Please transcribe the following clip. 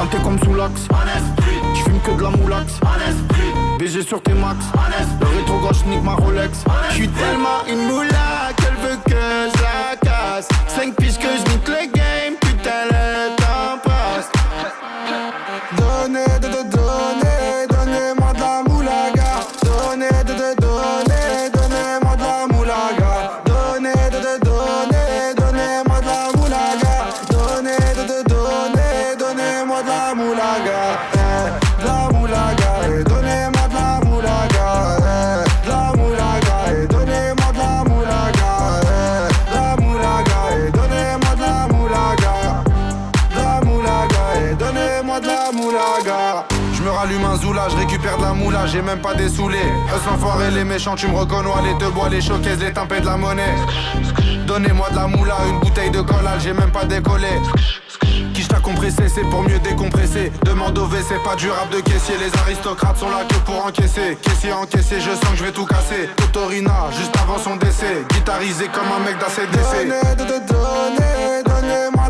Planté comme sous l'axe. J'fume que de la moulax. BG sur tes max. Le rétro gauche nique ma Rolex. J'suis tellement une moula qu'elle veut que je la casse. 5 piges que je nique le game. Putain le temps passe. Donnez-moi de la moulaga. Donnez-moi de la moulaga. Donnez-moi de la moulaga. Donnez-moi de la moulaga. De la moulaga. Donnez-moi de la moulaga. De la moulaga. Donnez-moi de la moulaga. De la moulaga. Donnez-moi de la moulaga. De la moulaga. Donnez-moi de la moulaga. Je me rallume un zoula, je récupère de la moula, j'ai même pas dessoulé. Eux l'enfoiré, les méchants, tu me reconnais, les deux bois, les showcases, les tempêtes de la monnaie. Donnez-moi de la moula, une bouteille de collal, j'ai même pas décollé. Qui t'a compressé, c'est pour mieux décompresser. Demande au WC, pas du rap de caissier. Les aristocrates sont là que pour encaisser. Caissier encaissé, je sens que je vais tout casser. Totorina, juste avant son décès. Guitarisé comme un mec d'ACDC. Donnez-moi